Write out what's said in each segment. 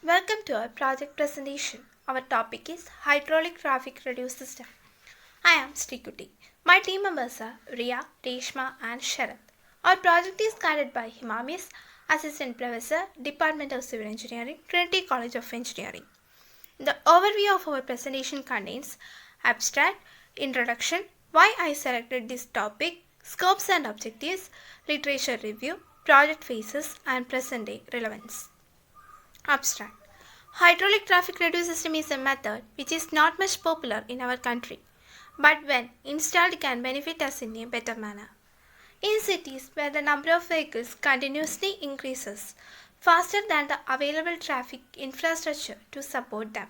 Welcome to our project presentation. Our topic is Hydraulic Traffic Radio System. I am Srikuti. My team members are Riya, Reshma and Sharath. Our project is guided by Himamis, Assistant Professor, Department of Civil Engineering, Trinity College of Engineering. The overview of our presentation contains abstract, introduction, why I selected this topic, scopes and objectives, literature review, project phases and present-day relevance. Abstract. Hydraulic traffic radio system is a method which is not much popular in our country, but when installed can benefit us in a better manner. In cities where the number of vehicles continuously increases faster than the available traffic infrastructure to support them,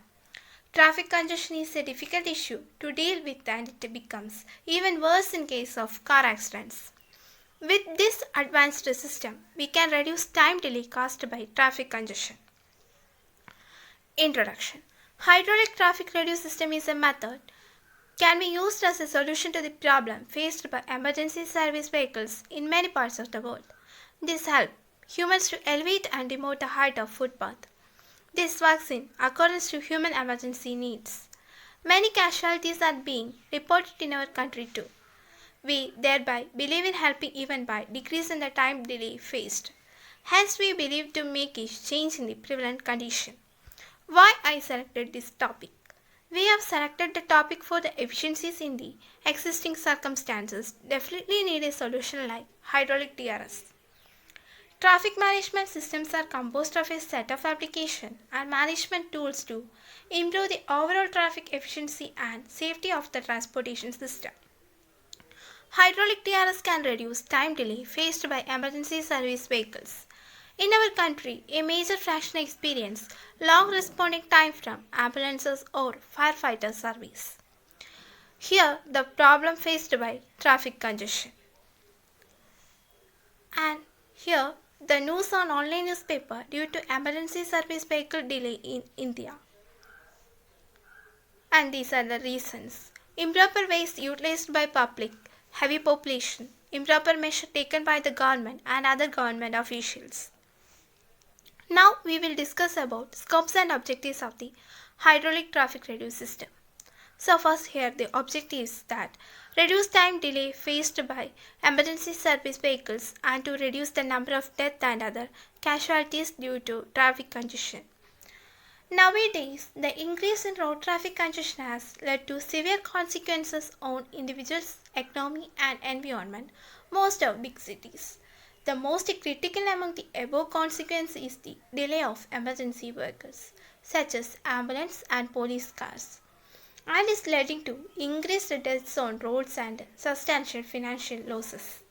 traffic congestion is a difficult issue to deal with and it becomes even worse in case of car accidents. With this advanced system, we can reduce time delay caused by traffic congestion. Introduction. Hydraulic traffic radio system is a method can be used as a solution to the problem faced by emergency service vehicles in many parts of the world. This helps humans to elevate and demote the height of footpath. This works in accordance to human emergency needs. Many casualties are being reported in our country too. We thereby believe in helping even by decreasing the time delay faced. Hence we believe to make a change in the prevalent condition. Why I selected this topic? We have selected the topic for the efficiencies in the existing circumstances definitely need a solution like hydraulic TRS. Traffic management systems are composed of a set of application and management tools to improve the overall traffic efficiency and safety of the transportation system. Hydraulic TRS can reduce time delay faced by emergency service vehicles. In our country, a major fraction experience long responding time from ambulances or firefighter service. Here, the problem faced by traffic congestion. And here, the news on online newspaper due to emergency service vehicle delay in India. And these are the reasons. Improper ways utilized by public, heavy population, improper measure taken by the government and other government officials. Now we will discuss about scopes and objectives of the hydraulic traffic radio system. So first here the objective is that reduce time delay faced by emergency service vehicles and to reduce the number of deaths and other casualties due to traffic congestion. Nowadays, the increase in road traffic congestion has led to severe consequences on individuals, economy and environment, most of big cities. The most critical among the above consequences is the delay of emergency vehicles, such as ambulance and police cars, and is leading to increased deaths on roads and substantial financial losses.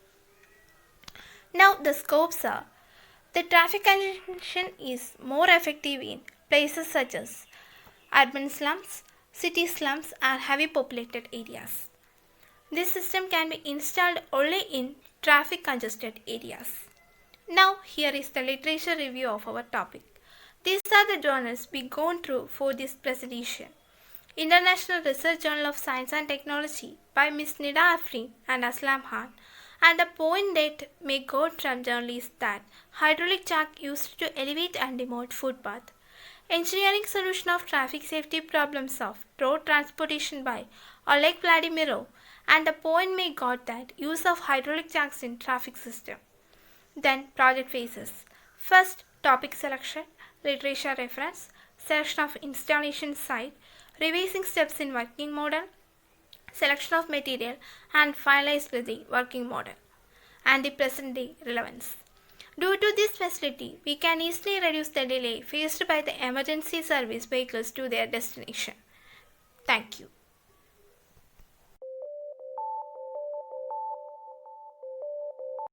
Now the scopes are, the traffic congestion is more effective in places such as urban slums, city slums and heavy populated areas. This system can be installed only in traffic congested areas. Now here is the literature review of our topic. These are the journals we gone through for this presentation. International Research Journal of Science and Technology by Ms. Nida Afreen and Aslam Khan. And the point that may go from journal is that hydraulic jack used to elevate and demote footpath. Engineering solution of traffic safety problems of road transportation by Oleg Vladimirov, and the point may got that use of hydraulic jacks in traffic system. Then project phases. First, topic selection, literature reference, selection of installation site, revising steps in working model, selection of material and finalize with the working model and the present day relevance. Due to this facility, we can easily reduce the delay faced by the emergency service vehicles to their destination. Thank you.